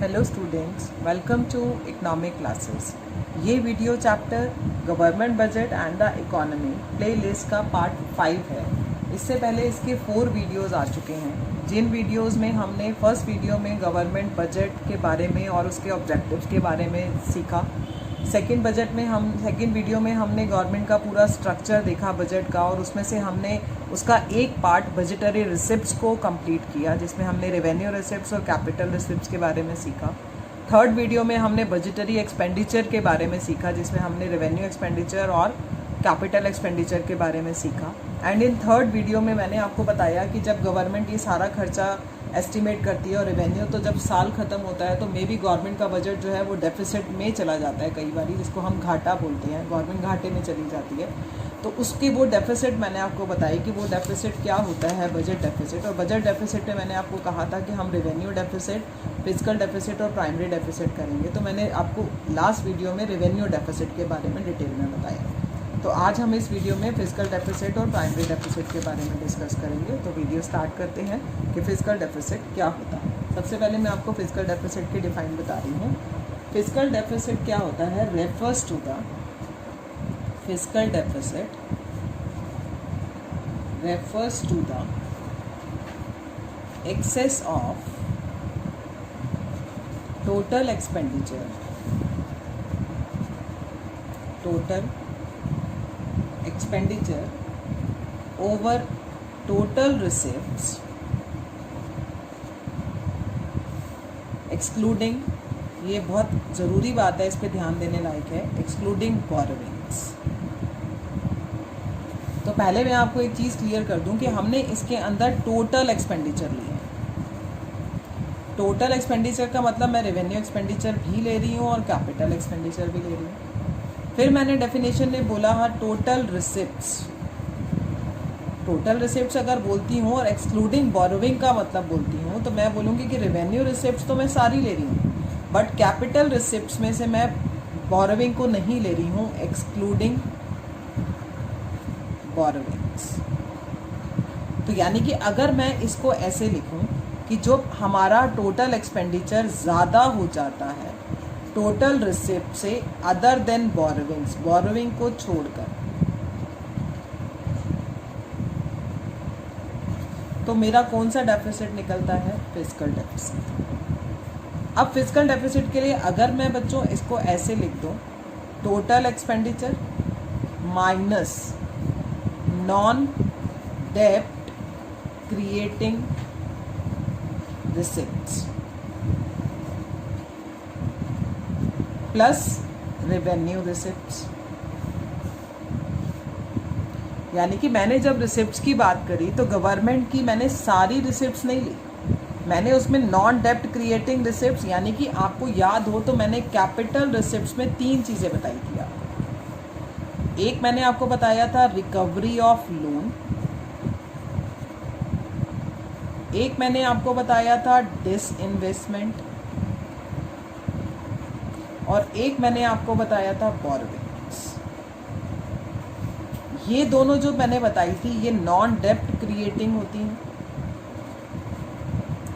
Hello students, welcome to economic classes. ये video chapter government budget and the economy playlist का part 5 है। इससे पहले इसके 4 वीडियोस आ चुके हैं, जिन वीडियोस में हमने फर्स्ट वीडियो में गवर्नमेंट बजट के बारे में और उसके ऑब्जेक्टिव्स के बारे में सीखा। सेकंड वीडियो में हमने गवर्नमेंट का पूरा स्ट्रक्चर देखा बजट का, और उसमें से हमने उसका एक पार्ट बजटरी रिसिप्ट्स को कंप्लीट किया, जिसमें हमने रेवेन्यू रिसिप्ट्स और कैपिटल रिसिप्ट्स के बारे में सीखा। थर्ड वीडियो में हमने बजटरी एक्सपेंडिचर के बारे में सीखा, जिसमें हमने रेवेन्यू एक्सपेंडिचर और कैपिटल एक्सपेंडिचर के बारे में सीखा। एंड इन थर्ड वीडियो में मैंने आपको बताया कि जब गवर्नमेंट ये सारा खर्चा एस्टिमेट करती है और रेवेन्यू, तो जब साल ख़त्म होता है तो मे बी गवर्नमेंट का बजट जो है वो डेफिसिट में चला जाता है कई बार, जिसको हम घाटा बोलते हैं, गवर्नमेंट घाटे में चली जाती है। तो उसकी वो डेफिसिट मैंने आपको बताई कि वो डेफिसिट क्या होता है, बजट डेफिसिट। और बजट डेफिसिट में मैंने आपको कहा था कि हम रेवेन्यू डेफिसिट, फिजिकल डेफिसिट और प्राइमरी डेफिसिट करेंगे। तो मैंने आपको लास्ट वीडियो में रेवेन्यू डेफिसिट के बारे में डिटेल में बताया। तो आज हम इस वीडियो में फिजिकल डेफिसिट और प्राइमरी डेफिसिट के बारे में डिस्कस करेंगे। तो वीडियो स्टार्ट करते हैं कि फिजिकल डेफिसिट क्या होता है। सबसे पहले मैं आपको फिजिकल डेफिसिट की डिफाइन बता रही हूँ। फिजिकल डेफिसिट क्या होता है? Refers to the physical deficit refers to the excess of total expenditure over total receipts excluding, ये बहुत ज़रूरी बात है, इस पे ध्यान देने लायक है, excluding borrowings। तो पहले मैं आपको एक चीज़ क्लियर कर दूं कि हमने इसके अंदर टोटल एक्सपेंडिचर लिया है। टोटल एक्सपेंडिचर का मतलब मैं रेवेन्यू एक्सपेंडिचर भी ले रही हूँ और कैपिटल एक्सपेंडिचर भी ले रही हूँ। फिर मैंने डेफिनेशन में बोला है टोटल रिसिप्ट्स। टोटल रिसिप्ट्स अगर बोलती हूँ और एक्सक्लूडिंग बोरोविंग का मतलब बोलती हूँ, तो मैं बोलूँगी कि रेवेन्यू रिसिप्ट्स तो मैं सारी ले रही हूँ, बट कैपिटल रिसिप्ट्स में से मैं बोरोविंग को नहीं ले रही हूँ, एक्सक्लूडिंग बोरोविंग्स। तो यानी कि अगर मैं इसको ऐसे लिखूं कि जो हमारा टोटल एक्सपेंडिचर ज़्यादा हो जाता है टोटल रिसिप्ट से अदर देन बोरोविंग्स, बोरोविंग को छोड़कर, तो मेरा कौन सा डेफिसिट निकलता है? Physical deficit. अब फिजिकल डेफिसिट के लिए अगर मैं बच्चों इसको ऐसे लिख दूं, टोटल एक्सपेंडिचर माइनस नॉन डेप्ट creating receipts plus revenue receipts. यानी कि मैंने जब रिसिप्ट्स की बात करी तो गवर्नमेंट की मैंने सारी रिसिप्ट्स नहीं ली, मैंने उसमें नॉन डेप्ट क्रिएटिंग रिसिप्ट्स, यानी कि आपको याद हो तो मैंने कैपिटल रिसिप्ट्स में 3 चीज़ें बताई थी आपको। एक मैंने आपको बताया था रिकवरी ऑफ लोन, एक मैंने आपको बताया था डिसइन्वेस्टमेंट, और एक मैंने आपको बताया था बोरोविंग्स। ये दोनों जो मैंने बताई थी ये नॉन डेप्ट क्रिएटिंग होती हैं,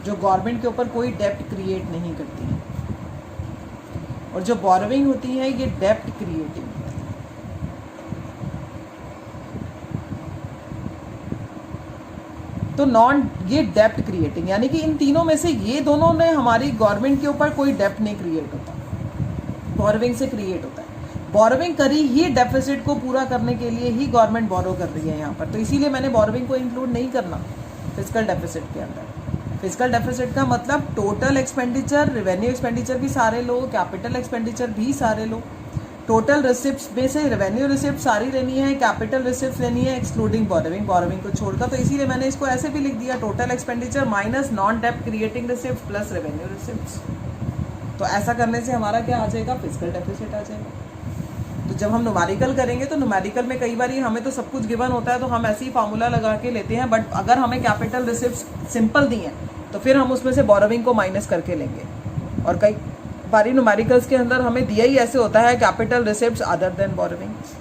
जो गवर्नमेंट के ऊपर कोई डेप्ट क्रिएट नहीं करती है, और जो बोरोविंग होती है ये डेप्ट क्रिएटिंग होती है। तो ये डेप्ट क्रिएटिंग, यानी कि इन तीनों में से ये दोनों ने हमारी गवर्नमेंट के ऊपर कोई डेप्ट नहीं क्रिएट होता, बोरोविंग से क्रिएट होता है। बोरोविंग करी ही डेफिसिट को पूरा करने के लिए ही गवर्नमेंट बोरो कर रही है यहाँ पर, तो इसीलिए मैंने बोरोविंग को इंक्लूड नहीं करना फिजिकल डेफिसिट के अंदर। फिजिकल डेफिसिट का मतलब टोटल एक्सपेंडिचर, रेवेन्यू एक्सपेंडिचर भी सारे लो, कैपिटल एक्सपेंडिचर भी सारे लो, टोटल रिसिप्ट्स में से रेवेन्यू रिसिप्ट सारी लेनी है, कैपिटल रिसिप्ट लेनी है, एक्सक्लूडिंग बोरोविंग, बोरोविंग को छोड़कर। तो इसीलिए मैंने इसको ऐसे भी लिख दिया, टोटल एक्सपेंडिचर माइनस नॉन डेप्ट creating receipt plus revenue receipts. तो ऐसा करने से हमारा क्या आ जाएगा? फिजिकल डेफिसिट आ जाएगा। तो जब हम न्यूमेरिकल करेंगे तो न्यूमेरिकल में कई बार हमें तो सब कुछ गिवन होता है, तो हम ऐसे ही फार्मूला लगा के लेते हैं, बट अगर हमें कैपिटल रिसिप्ट सिंपल दी हैं तो फिर हम उसमें से बोरोविंग को माइनस करके लेंगे। और कई बारी न्यूमेरिकल्स के अंदर हमें दिया ही ऐसे होता है, capital receipts other than borrowings.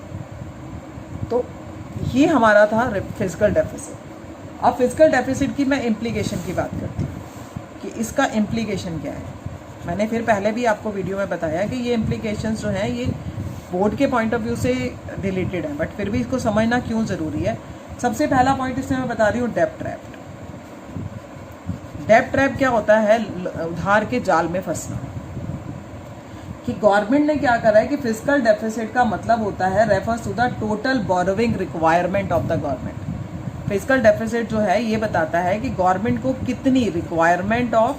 तो ये हमारा था फिजिकल डेफिसिट। अब फिजिकल डेफिसिट की मैं इम्प्लीकेशन की बात करती हूँ कि इसका इम्प्लीकेशन क्या है। मैंने फिर पहले भी आपको वीडियो में बताया कि ये इम्प्लीकेशंस जो हैं ये बोर्ड के पॉइंट ऑफ व्यू से रिलेटेड है, बट फिर भी इसको समझना क्यों ज़रूरी है। सबसे पहला पॉइंट इसमें मैं बता रही हूँ डेब्ट ट्रैप। डेब्ट ट्रैप क्या होता है? उधार के जाल में फंसना। कि गवर्नमेंट ने क्या करा है कि फिस्कल डेफिसिट का मतलब होता है refers to the total borrowing requirement of the government. Fiscal deficit जो है ये बताता है कि गवर्नमेंट को कितनी रिक्वायरमेंट ऑफ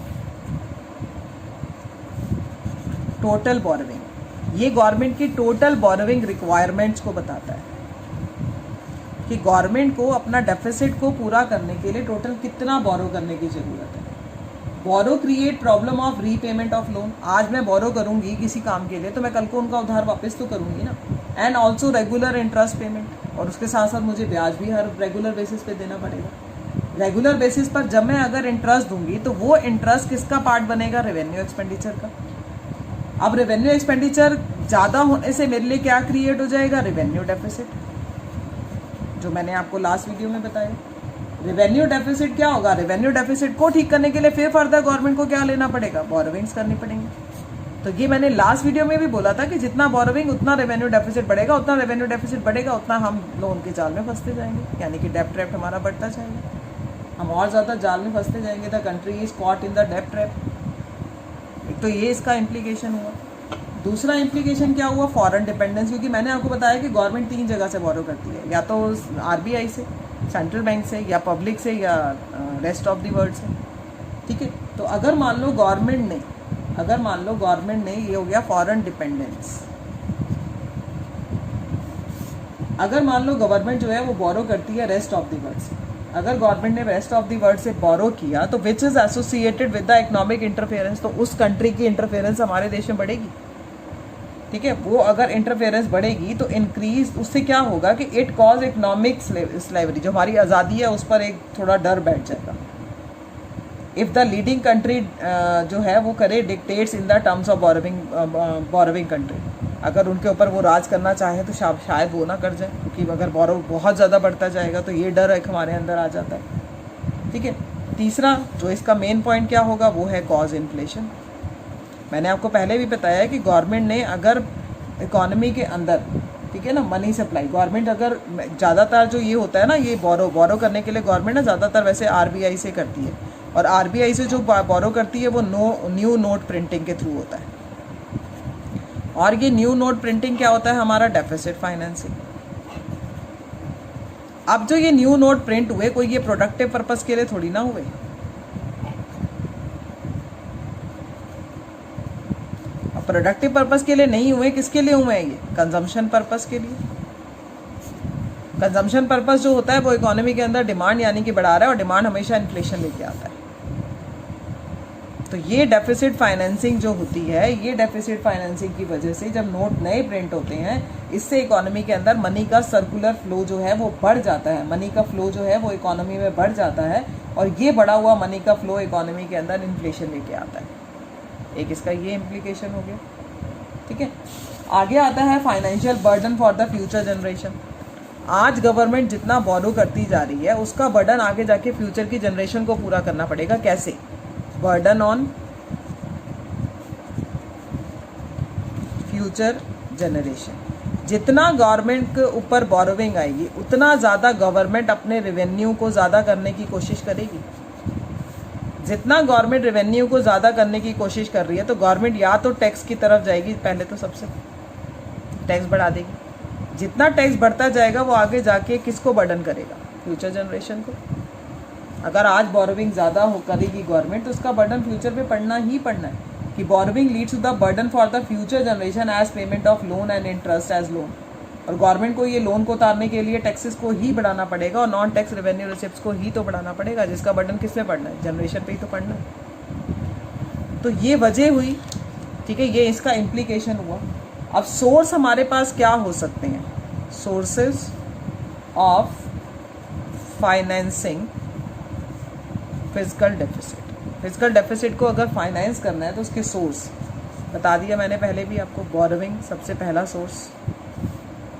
टोटल बोरोविंग, ये गवर्नमेंट की टोटल बोरोविंग रिक्वायरमेंट्स को बताता है कि गवर्नमेंट को अपना डेफिसिट को पूरा करने के लिए टोटल कितना बोरो करने की जरूरत है। Borrow create problem of repayment of loan. आज मैं बोरो करूंगी किसी काम के लिए तो मैं कल को उनका उधार वापस तो करूंगी ना। And also regular interest payment, और उसके साथ साथ मुझे ब्याज भी हर रेगुलर बेसिस पे देना पड़ेगा। रेगुलर बेसिस पर जब मैं अगर इंटरेस्ट दूंगी तो वो इंटरेस्ट किसका पार्ट बनेगा? रेवेन्यू एक्सपेंडिचर का। अब रेवेन्यू एक्सपेंडिचर ज़्यादा होने से मेरे लिए क्या क्रिएट हो जाएगा? रेवेन्यू डेफिसिट, जो मैंने आपको लास्ट वीडियो में बताया। रेवेन्यू डेफिसिट क्या होगा? रेवेन्यू डेफिसिट को ठीक करने के लिए फिर फर्दर गवर्नमेंट को क्या लेना पड़ेगा? बोरोविंग्स करनी पड़ेंगी। तो ये मैंने लास्ट वीडियो में भी बोला था कि जितना बोरोविंग उतना रेवेन्यू डेफिसिट बढ़ेगा, उतना रेवेन्यू डेफिसिट बढ़ेगा उतना हम लोन के जाल में फंसते जाएंगे, यानी कि डेब्ट ट्रैप हमारा बढ़ता जाएगा, हम और ज़्यादा जाल में फंसते जाएंगे। The country is caught in the डेब्ट ट्रैप। तो ये इसका इम्प्लीकेशन हुआ। दूसरा इम्प्लीकेशन क्या हुआ? फॉरेन डिपेंडेंस, क्योंकि मैंने आपको बताया कि गवर्नमेंट 3 जगह से बोरो करती है, या तो आरबीआई से, सेंट्रल बैंक से, या पब्लिक से, या रेस्ट ऑफ द वर्ल्ड से। ठीक है, तो अगर मान लो गवर्नमेंट ने ये हो गया फॉरेन डिपेंडेंस। अगर मान लो गवर्नमेंट जो है वो बोरो करती है रेस्ट ऑफ द वर्ल्ड से, अगर गवर्नमेंट ने रेस्ट ऑफ द वर्ल्ड से बोरो किया तो which is associated with the economic interference, तो उस कंट्री की इंटरफेरेंस हमारे देश में बढ़ेगी। ठीक है, वो अगर इंटरफेरेंस बढ़ेगी तो इंक्रीज, उससे क्या होगा कि इट कॉज इकोनॉमिक स्लेवरी, जो हमारी आज़ादी है उस पर एक थोड़ा डर बैठ जाएगा। इफ़ द लीडिंग कंट्री जो है वो करे dictates in the terms of borrowing country, अगर उनके ऊपर वो राज करना चाहे तो शायद वो ना कर जाए, क्योंकि अगर बोरो बहुत ज़्यादा बढ़ता जाएगा तो ये डर एक हमारे अंदर आ जाता है। ठीक है, तीसरा जो इसका मेन पॉइंट क्या होगा वो है कॉज इन्फ्लेशन। मैंने आपको पहले भी बताया है कि गवर्नमेंट ने अगर इकोनॉमी के अंदर, ठीक है ना, मनी सप्लाई, गवर्नमेंट अगर ज़्यादातर जो ये होता है ना, ये बोरो करने के लिए गवर्नमेंट ना ज़्यादातर वैसे आरबीआई से करती है, और आरबीआई से जो बोरो करती है वो न्यू नोट प्रिंटिंग के थ्रू होता है। और ये न्यू नोट प्रिंटिंग क्या होता है? हमारा डेफिसिट फाइनेंसिंग। अब जो ये न्यू नोट प्रिंट हुए, कोई ये प्रोडक्टिव पर्पस के लिए थोड़ी ना हुए। प्रोडक्टिव पर्पस के लिए नहीं हुए, किसके लिए हुए हैं? ये कंजम्पशन पर्पस के लिए। कंजम्पशन पर्पस जो होता है वो इकोनॉमी के अंदर डिमांड यानी कि बढ़ा रहा है, और डिमांड हमेशा इन्फ्लेशन लेके आता है। तो ये डेफिसिट फाइनेंसिंग जो होती है, ये डेफिसिट फाइनेंसिंग की वजह से जब नोट नए प्रिंट होते हैं, इससे इकोनॉमी के अंदर मनी का सर्कुलर फ्लो जो है वो बढ़ जाता है, मनी का फ्लो जो है वो इकोनॉमी में बढ़ जाता है, और ये बढ़ा हुआ मनी का फ्लो इकोनॉमी के अंदर इन्फ्लेशन लेके आता है। एक इसका ये इम्प्लीकेशन हो गया। ठीक है, आगे आता है financial burden for the future generation. आज गवर्नमेंट जितना बोरो करती जा रही है उसका बर्डन आगे जाके फ्यूचर की जनरेशन को पूरा करना पड़ेगा। कैसे? Burden on future generation. जितना गवर्नमेंट के ऊपर बोरोविंग आएगी उतना ज़्यादा गवर्नमेंट अपने रेवेन्यू को ज़्यादा करने की कोशिश करेगी। जितना गवर्नमेंट रेवेन्यू को ज़्यादा करने की कोशिश कर रही है तो गवर्नमेंट या तो टैक्स की तरफ जाएगी, पहले तो सबसे टैक्स बढ़ा देगी। जितना टैक्स बढ़ता जाएगा वो आगे जाके किसको बर्डन करेगा? फ्यूचर जनरेशन को। अगर आज बोरोविंग ज़्यादा हो करेगी गवर्नमेंट तो उसका बर्डन फ्यूचर पे पड़ना ही पड़ना है, कि borrowing leads to the burden for the future generation as payment of loan and interest as loan. और गवर्नमेंट को ये लोन को उतारने के लिए टैक्सेस को ही बढ़ाना पड़ेगा, और नॉन टैक्स रेवेन्यू रिसिप्ट्स को ही तो बढ़ाना पड़ेगा, जिसका बर्डन किस पे पड़ना है? जनरेशन पे ही तो पड़ना है। तो ये वजह हुई। ठीक है, ये इसका इम्प्लीकेशन हुआ। अब सोर्स हमारे पास क्या हो सकते हैं? Sources of financing physical deficit. Physical deficit को अगर फाइनेंस करना है तो उसके सोर्स बता दिया मैंने पहले भी आपको। बोरोविंग सबसे पहला सोर्स,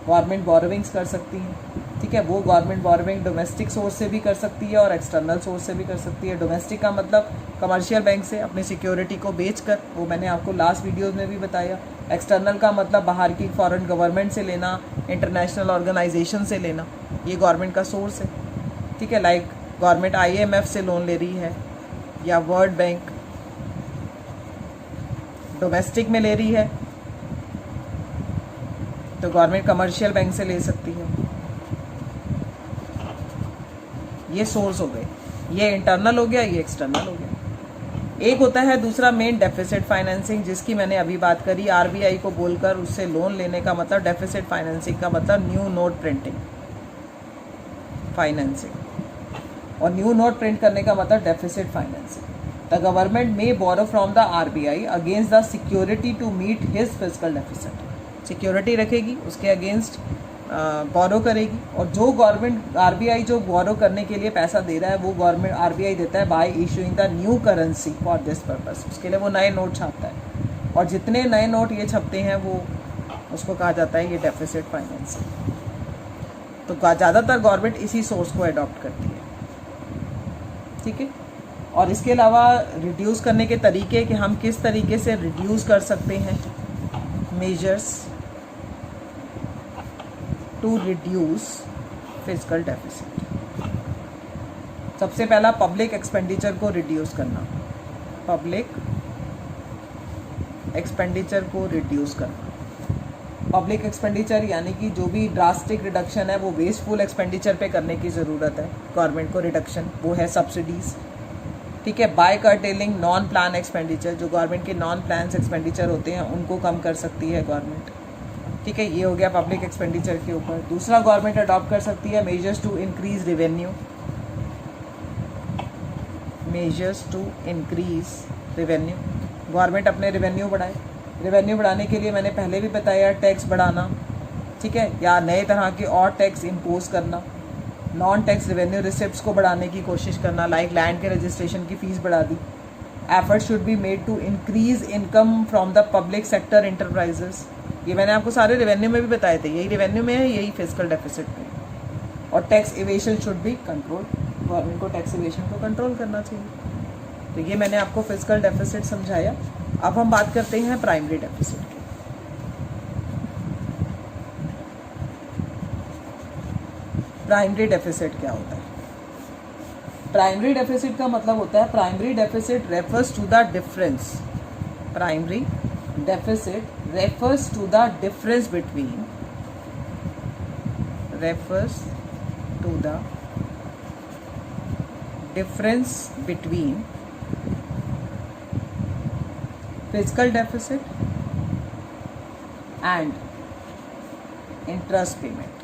गवर्नमेंट बोरोविंग्स कर सकती है। ठीक है। वो गवर्नमेंट बोरोइंग डोमेस्टिक सोर्स से भी कर सकती है और एक्सटर्नल सोर्स से भी कर सकती है। डोमेस्टिक का मतलब कमर्शियल बैंक से अपनी सिक्योरिटी को बेचकर, वो मैंने आपको लास्ट वीडियोस में भी बताया। एक्सटर्नल का मतलब बाहर की फॉरेन गवर्नमेंट से लेना, इंटरनेशनल ऑर्गेनाइजेशन से लेना, ये गवर्नमेंट का सोर्स है। ठीक है, लाइक गवर्नमेंट IMF से लोन ले रही है या वर्ल्ड बैंक डोमेस्टिक में ले रही है तो गवर्नमेंट कमर्शियल बैंक से ले सकती है। ये सोर्स हो गए, ये इंटरनल हो गया, ये एक्सटर्नल हो गया। एक होता है दूसरा मेन डेफिसिट फाइनेंसिंग, जिसकी मैंने अभी बात करी। RBI को बोलकर उससे लोन लेने का मतलब डेफिसिट फाइनेंसिंग का मतलब न्यू नोट प्रिंटिंग फाइनेंसिंग, और न्यू नोट प्रिंट करने का मतलब deficit financing. The government may borrow from the RBI against the security to meet his physical deficit. Security रखेगी, उसके अगेंस्ट बोरो करेगी, और जो गवर्नमेंट RBI जो बोरो करने के लिए पैसा दे रहा है वो गवर्नमेंट RBI देता है bye issuing the new currency for this purpose. उसके लिए वो नए नोट छापता है, और जितने नए नोट ये छपते हैं वो उसको कहा जाता है ये डेफिसिट फाइनेंसिंग। तो ज़्यादातर गवर्नमेंट इसी सोर्स को अडॉप्ट करती है। ठीक है, और इसके अलावा रिड्यूस करने के तरीके कि हम किस तरीके से रिड्यूस कर सकते हैं। Measures to reduce physical deficit. सबसे पहला पब्लिक एक्सपेंडिचर को रिड्यूस करना, पब्लिक एक्सपेंडिचर को रिड्यूस करना। पब्लिक एक्सपेंडिचर यानी कि जो भी ड्रास्टिक रिडक्शन है वो वेस्टफुल एक्सपेंडिचर पे करने की ज़रूरत है गवर्नमेंट को। रिडक्शन वो है सब्सिडीज़। ठीक है, by curtailing non plan expenditure, जो गवर्नमेंट के नॉन प्लान एक्सपेंडिचर होते हैं उनको कम कर सकती है गवर्नमेंट। ठीक है, ये हो गया पब्लिक एक्सपेंडिचर के ऊपर। दूसरा गवर्नमेंट अडॉप्ट कर सकती है measures to increase revenue, measures to increase revenue. Government अपने रेवेन्यू बढ़ाए। रेवेन्यू बढ़ाने के लिए मैंने पहले भी बताया टैक्स बढ़ाना, ठीक है, या नए तरह के और टैक्स इम्पोज करना। नॉन टैक्स रेवेन्यू रिसिप्ट्स को बढ़ाने की कोशिश करना, लाइक लैंड के रजिस्ट्रेशन की फ़ीस बढ़ा दी। Effort should be made to increase income from the public sector enterprises. ये मैंने आपको सारे रेवेन्यू में भी बताए थे, यही रेवेन्यू में है, यही फिजिकल डेफिसिट में। और tax evasion should be control, government को टैक्स इवेशन को कंट्रोल करना चाहिए। तो ये मैंने आपको फिजिकल डेफिसिट समझाया। अब हम बात करते हैं प्राइमरी डेफिसिट की। प्राइमरी डेफिसिट क्या होता है? प्राइमरी डेफिसिट का मतलब होता है, primary deficit refers to the difference, primary deficit refers to the difference between, refers to the difference between physical deficit and interest payment.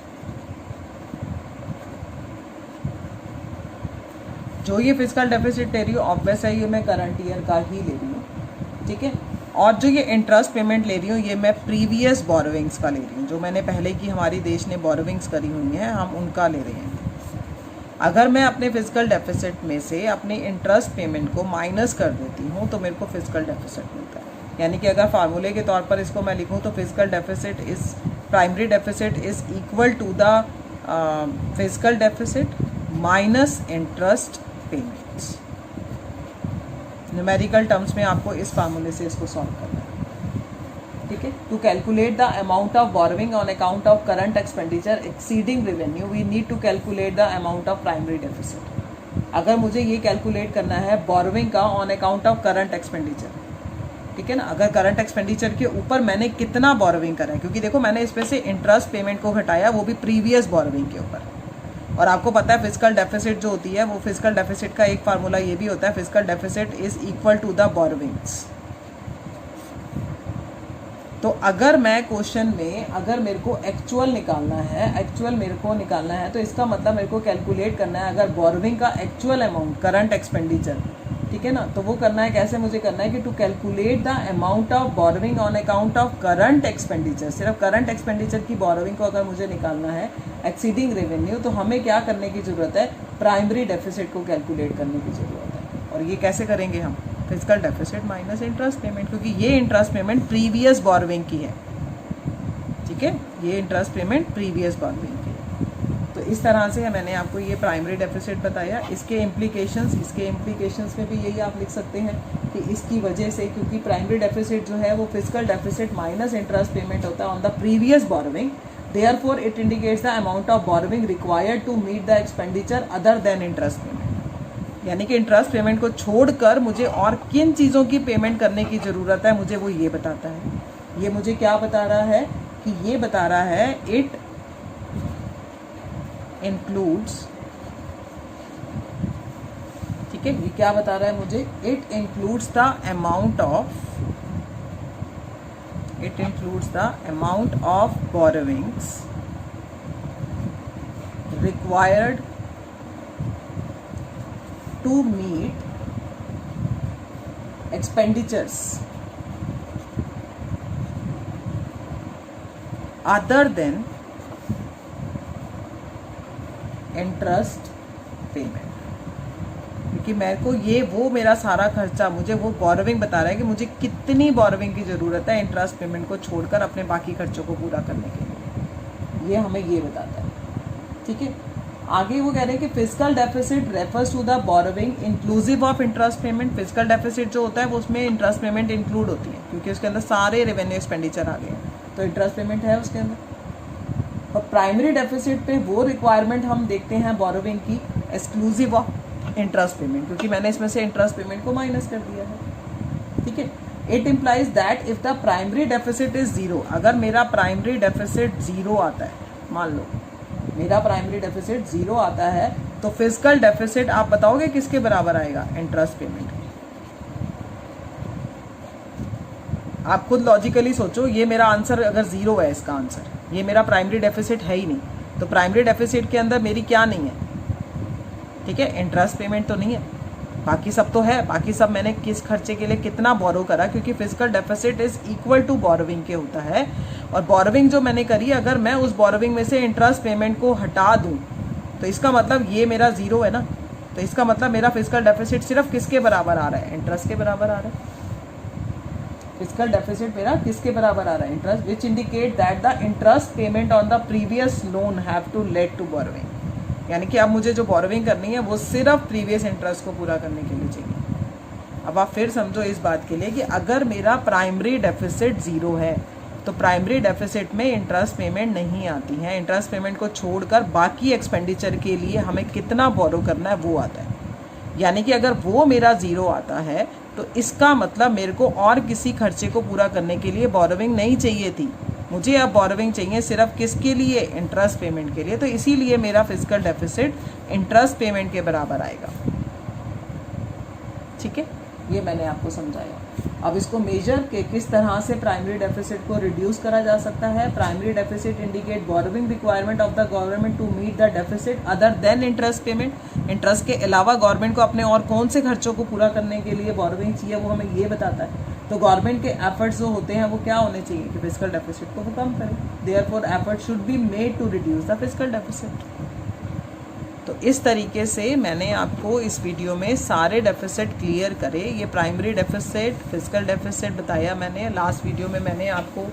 जो ये फिजिकल डेफिसिट ले रही हूँ ऑब्वियस है ये मैं करंट ईयर का ही ले रही हूँ, ठीक है। और जो ये इंटरेस्ट पेमेंट ले रही हूँ ये मैं प्रीवियस बोरोविंग्स का ले रही हूँ, जो मैंने पहले की हमारी देश ने बोरोविंग्स करी हुई हैं हम उनका ले रहे हैं। अगर मैं अपने फिजिकल डेफिसिट में से अपने इंटरेस्ट पेमेंट को माइनस कर देती हूँ तो मेरे को फिजिकल डेफिसिट मिलता है। यानी कि अगर फार्मूले के तौर पर इसको मैं लिखूँ तो physical deficit is, primary deficit is equal to the physical deficit minus interest payments. Numerical terms में आपको इस फार्मूले से इसको सॉल्व करना है, ठीक है। To calculate the amount of borrowing on account of current expenditure exceeding revenue we need to calculate the amount of primary deficit. अगर मुझे ये कैलकुलेट करना है बोरोइंग का on account of current expenditure, ठीक है ना, अगर करंट एक्सपेंडिचर के ऊपर मैंने कितना बोरोइंग करा है, क्योंकि देखो मैंने इसमें से इंटरेस्ट पेमेंट को घटाया वो भी प्रीवियस बोरोइंग के ऊपर। और आपको पता है फिजिकल डेफिसिट जो होती है वो फिजिकल डेफिसिट का एक फार्मूला ये भी होता है, physical deficit is equal to the borrowings. तो अगर मैं क्वेश्चन में अगर मेरे को एक्चुअल निकालना है, एक्चुअल मेरे को निकालना है तो इसका मतलब मेरे को कैलकुलेट करना है अगर बोरोइंग का एक्चुअल अमाउंट करंट एक्सपेंडिचर, ठीक है ना, तो वो करना है कैसे, मुझे करना है कि to calculate the amount of borrowing on account of current expenditure. सिर्फ करंट एक्सपेंडिचर की बोरोइंग को अगर मुझे निकालना है एक्सीडिंग रेवेन्यू तो हमें क्या करने की ज़रूरत है, प्राइमरी डेफिसिट को कैलकुलेट करने की ज़रूरत है। और ये कैसे करेंगे हम, physical deficit minus interest payment, क्योंकि ये इंटरेस्ट पेमेंट प्रीवियस बोरोइंग की है, ठीक है, ये इंटरेस्ट पेमेंट प्रीवियस बोरोइंग की है। तो इस तरह से मैंने आपको ये प्राइमरी डेफिसिट बताया। इसके इम्प्लीकेशंस में भी यही आप लिख सकते हैं कि इसकी वजह से, क्योंकि प्राइमरी डेफिसिट जो है वो fiscal deficit minus interest payment होता है on the previous borrowing, therefore it indicates the amount of borrowing required to meet the expenditure other than interest payment. यानी कि इंटरेस्ट पेमेंट को छोड़कर मुझे और किन चीज़ों की पेमेंट करने की ज़रूरत है, मुझे वो ये बताता है। ये मुझे क्या बता रहा है कि ये बता रहा है इट इंक्लूड्स, ठीक है, ये क्या बता रहा है मुझे, it includes the amount of borrowings required to meet expenditures other than interest payment. क्योंकि मेरे को ये वो मेरा सारा खर्चा, मुझे वो बोरोविंग बता रहा है कि मुझे कितनी बोरोविंग की ज़रूरत है इंटरेस्ट पेमेंट को छोड़कर अपने बाकी खर्चों को पूरा करने के लिए, ये हमें ये बताता है। ठीक है, आगे वो कह रहे हैं कि fiscal deficit refers to the borrowing inclusive of interest payment. Fiscal deficit जो होता है वो उसमें इंटरेस्ट पेमेंट इंक्लूड होती है, क्योंकि उसके अंदर सारे रेवेन्यू एक्सपेंडिचर आ गए हैं, तो इंटरेस्ट पेमेंट है उसके अंदर। और प्राइमरी डेफिसिट पे वो रिक्वायरमेंट हम देखते हैं बोरोविंग की एक्सक्लूसिव ऑफ इंटरेस्ट पेमेंट, क्योंकि मैंने इसमें से इंटरेस्ट पेमेंट को माइनस कर दिया है। ठीक है, it implies that if the primary deficit is zero, अगर मेरा प्राइमरी डेफिसिट जीरो आता है, मान लो मेरा प्राइमरी डेफिसिट जीरो आता है, तो फिजिकल डेफिसिट आप बताओगे किसके बराबर आएगा, इंटरेस्ट पेमेंट। आप खुद लॉजिकली सोचो, ये मेरा आंसर अगर जीरो है, इसका आंसर ये मेरा प्राइमरी डेफिसिट है ही नहीं, तो प्राइमरी डेफिसिट के अंदर मेरी क्या नहीं है, ठीक है, इंटरेस्ट पेमेंट तो नहीं है, बाकी सब तो है। बाकी सब मैंने किस खर्चे के लिए कितना बोरो करा, क्योंकि fiscal deficit is equal to borrowing के होता है, और बोरोविंग जो मैंने करी, अगर मैं उस बोरोविंग में से इंटरेस्ट पेमेंट को हटा दूं तो इसका मतलब ये मेरा जीरो है ना, तो इसका मतलब मेरा फिजिकल डेफिसिट सिर्फ किसके बराबर आ रहा है, इंटरेस्ट के बराबर आ रहा है। फिजिकल डेफिसिट मेरा किसके बराबर आ रहा है, interest, which indicate that the interest payment on the previous loan have to led to borrowing. यानी कि अब मुझे जो बोरोविंग करनी है वो सिर्फ प्रीवियस इंटरेस्ट को पूरा करने के लिए चाहिए। अब आप फिर समझो इस बात के लिए कि अगर मेरा प्राइमरी डेफिसिट जीरो है, तो प्राइमरी डेफिसिट में इंटरेस्ट पेमेंट नहीं आती है, इंटरेस्ट पेमेंट को छोड़कर बाकी एक्सपेंडिचर के लिए हमें कितना बोरो करना है वो आता है। यानी कि अगर वो मेरा जीरो आता है, तो इसका मतलब मेरे को और किसी खर्चे को पूरा करने के लिए बोरोविंग नहीं चाहिए थी, मुझे अब बोरोविंग चाहिए सिर्फ किसके लिए, इंटरेस्ट पेमेंट के लिए। तो इसीलिए मेरा फिजिकल डेफिसिट इंटरेस्ट पेमेंट के बराबर आएगा। ठीक है, ये मैंने आपको समझाया। अब इसको मेजर के किस तरह से प्राइमरी डेफिसिट को रिड्यूस करा जा सकता है। Primary deficit indicate borrowing requirement of the government to meet the deficit other than interest payment. Interest के अलावा गवर्नमेंट को अपने और कौन से खर्चों को पूरा करने के लिए बोरोविंग चाहिए वो हमें ये बताता है। तो गवर्नमेंट के एफर्ट्स जो होते हैं वो क्या होने चाहिए कि फिजिकल डेफिसिट को वो कम करें। Therefore effort should be made to reduce the physical deficit. तो इस तरीके से मैंने आपको इस वीडियो में सारे डेफिसिट क्लियर करे। ये प्राइमरी डेफिसिट, फिजिकल डेफिसिट बताया मैंने, लास्ट वीडियो में मैंने आपको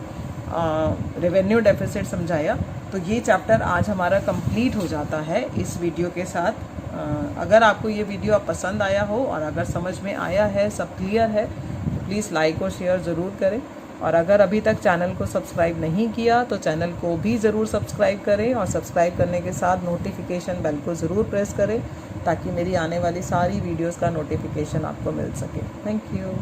रेवेन्यू डेफिसिट समझाया। तो ये चैप्टर आज हमारा कंप्लीट हो जाता है इस वीडियो के साथ। अगर आपको ये वीडियो पसंद आया हो और अगर समझ में आया है, सब क्लियर है, तो प्लीज़ लाइक और शेयर ज़रूर करें। और अगर अभी तक चैनल को सब्सक्राइब नहीं किया तो चैनल को भी ज़रूर सब्सक्राइब करें, और सब्सक्राइब करने के साथ नोटिफिकेशन बेल को ज़रूर प्रेस करें ताकि मेरी आने वाली सारी वीडियोस का नोटिफिकेशन आपको मिल सके। Thank you.